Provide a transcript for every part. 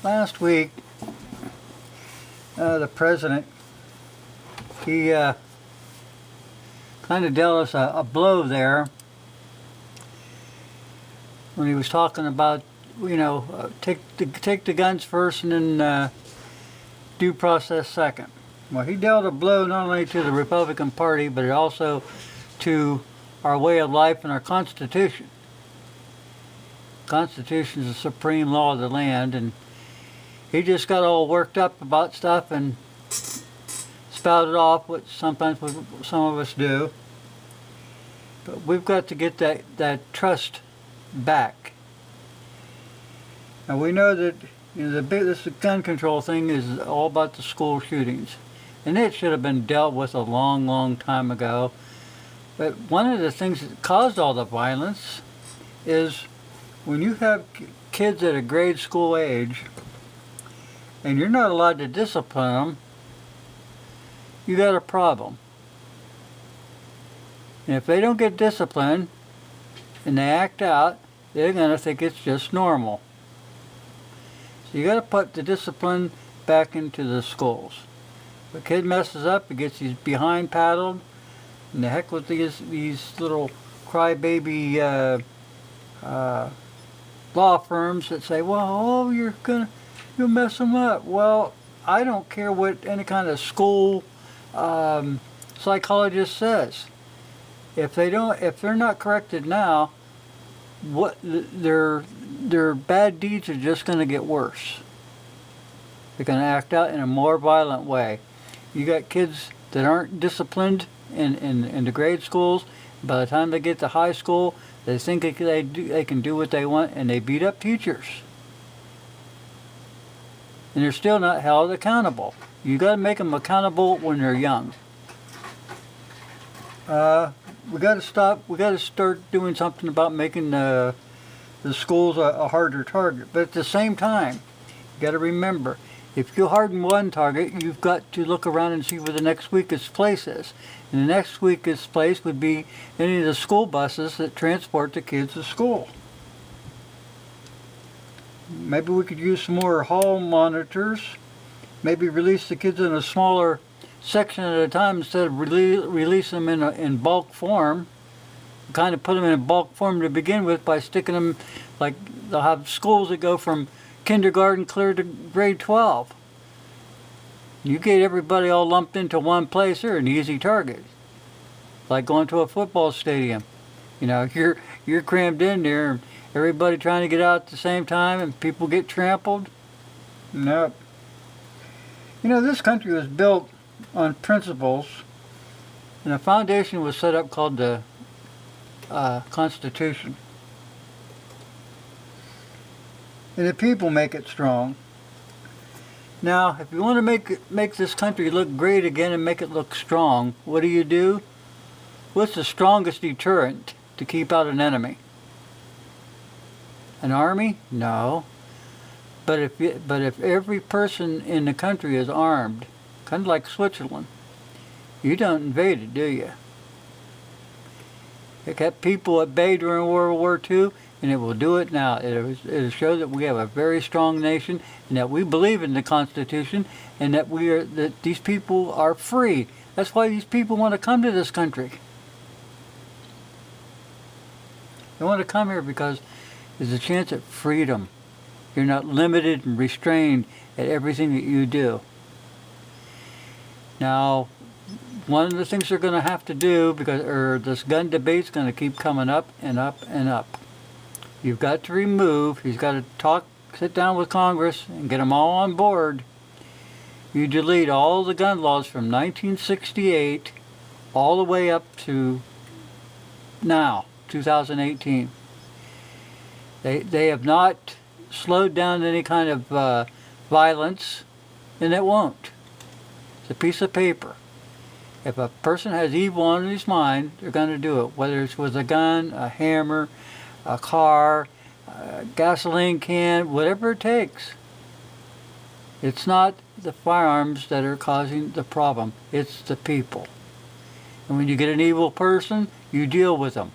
last week, the president, he kind of dealt us a blow there when he was talking about, take the guns first and then due process second. Well, he dealt a blow not only to the Republican Party, but also to our way of life and our Constitution. The Constitution is the supreme law of the land, and he just got all worked up about stuff and spouted off what sometimes some of us do. But we've got to get that trust back. And we know that this gun control thing is all about the school shootings. And it should have been dealt with a long, long time ago. But one of the things that caused all the violence is when you have kids at a grade school age and you're not allowed to discipline them, you got a problem. And if they don't get disciplined and they act out, they're going to think it's just normal. So you got to put the discipline back into the schools. If a kid messes up, he gets his behind paddled, and the heck with these little crybaby law firms that say, well, you'll mess them up. Well, I don't care what any kind of school psychologist says. If they're not corrected now, their bad deeds are just going to get worse. They're going to act out in a more violent way. You got kids that aren't disciplined in the grade schools. By the time they get to high school, they think they can do what they want, and they beat up teachers. And they're still not held accountable. You got to make them accountable when they're young. We got to stop. We got to start doing something about making the schools a harder target. But at the same time, you got to remember, if you harden one target, you've got to look around and see where the next weakest place is. And the next weakest place would be any of the school buses that transport the kids to school. Maybe we could use some more hall monitors. Maybe release the kids in a smaller section at a time instead of release them in bulk form. Kind of put them in bulk form to begin with by sticking them, like they'll have schools that go from kindergarten clear to grade 12. You get everybody all lumped into one place, they're an easy target. Like going to a football stadium. You're crammed in there, and everybody trying to get out at the same time, and people get trampled. Nope. This country was built on principles, and a foundation was set up called the Constitution. And the people make it strong. Now, if you want to make this country look great again and make it look strong, what do? What's the strongest deterrent to keep out an enemy? An army? No. But if every person in the country is armed, kind of like Switzerland, you don't invade it, do you? It kept people at bay during World War II, and it will do it now. It'll show that we have a very strong nation, and that we believe in the Constitution, and that these people are free. That's why these people want to come to this country. They want to come here because there's a chance at freedom. You're not limited and restrained at everything that you do. Now, one of the things they're going to have to do, because this gun debate's going to keep coming up and up and up. You've got to he's got to sit down with Congress and get them all on board. You delete all the gun laws from 1968 all the way up to now, 2018. They have not slowed down any kind of violence, and it won't. It's a piece of paper. If a person has evil in his mind, they're going to do it, whether it's with a gun, a hammer, a car, a gasoline can, whatever it takes. It's not the firearms that are causing the problem, it's the people. And when you get an evil person, you deal with them.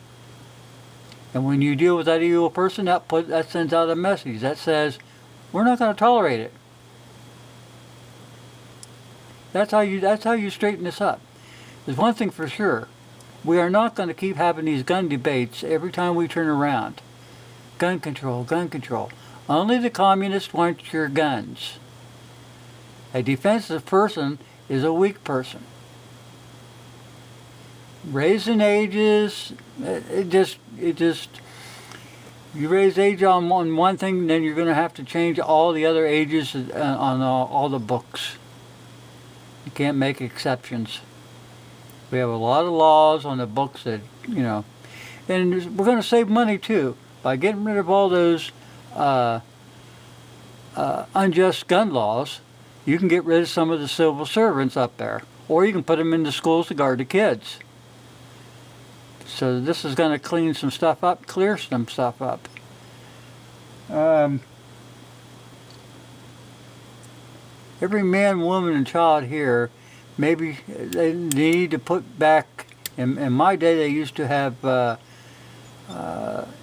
And when you deal with that evil person, that sends out a message that says, We're not going to tolerate it. That's how you straighten this up. There's one thing for sure. We are not going to keep having these gun debates every time we turn around. Gun control, gun control. Only the communists want your guns. A defensive person is a weak person. Raising ages, it just you raise age on one thing, then you're going to have to change all the other ages on all the books. You can't make exceptions. We have a lot of laws on the books that, you know, and we're going to save money too by getting rid of all those unjust gun laws. You can get rid of some of the civil servants up there, or you can put them in the schools to guard the kids. So this is going to clean some stuff up, clear some stuff up. Every man, woman, and child here, maybe they need to put back. In my day, they used to have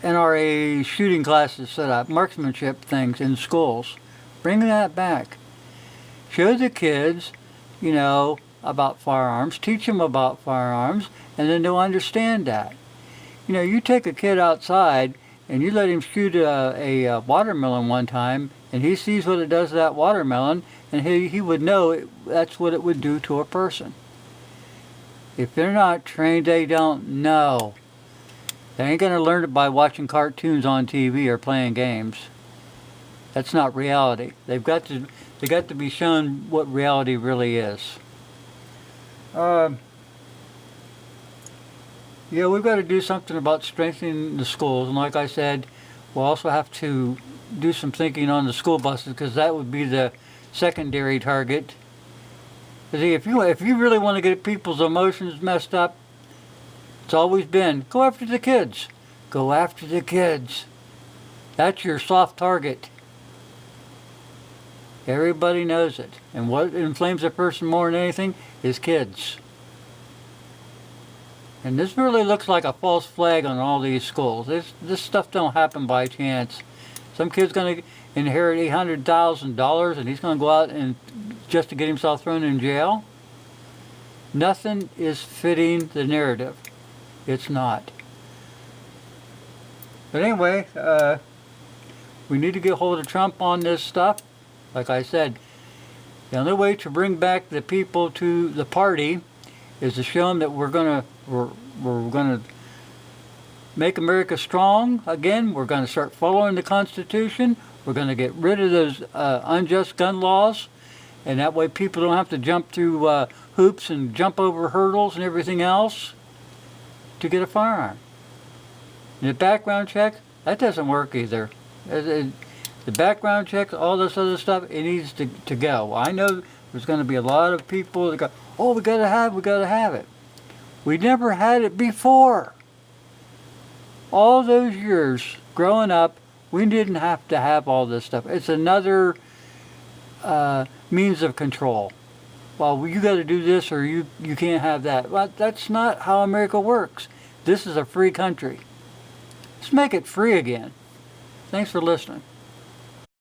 NRA shooting classes set up, marksmanship things in schools. Bring that back. Show the kids, you know, about firearms. Teach them about firearms, and then they'll understand that. You know, you take a kid outside and you let him shoot a watermelon one time, and he sees what it does to that watermelon, and he would know that's what it would do to a person. If they're not trained, they don't know. They ain't going to learn it by watching cartoons on TV or playing games. That's not reality. They got to be shown what reality really is. Yeah, we've got to do something about strengthening the schools, and like I said, we'll also have to do some thinking on the school buses, because that would be the secondary target. See, if you really want to get people's emotions messed up, it's always been go after the kids. Go after the kids. That's your soft target. Everybody knows it. And what inflames a person more than anything is kids. And this really looks like a false flag on all these schools. This stuff don't happen by chance. Some kid's going to inherit $800,000 and he's going to go out and just to get himself thrown in jail. Nothing is fitting the narrative. It's not. But anyway, we need to get hold of Trump on this stuff. Like I said, the only way to bring back the people to the party is to show them that we're gonna make America strong again. We're gonna start following the Constitution. We're gonna get rid of those unjust gun laws, and that way people don't have to jump through hoops and jump over hurdles and everything else to get a firearm. And the background check, that doesn't work either. The background check, all this other stuff, it needs to go. I know there's going to be a lot of people that go, oh, we got to have it. We never had it before. All those years growing up, we didn't have to have all this stuff. It's another means of control. Well, you got to do this or you can't have that. Well, that's not how America works. This is a free country. Let's make it free again. Thanks for listening.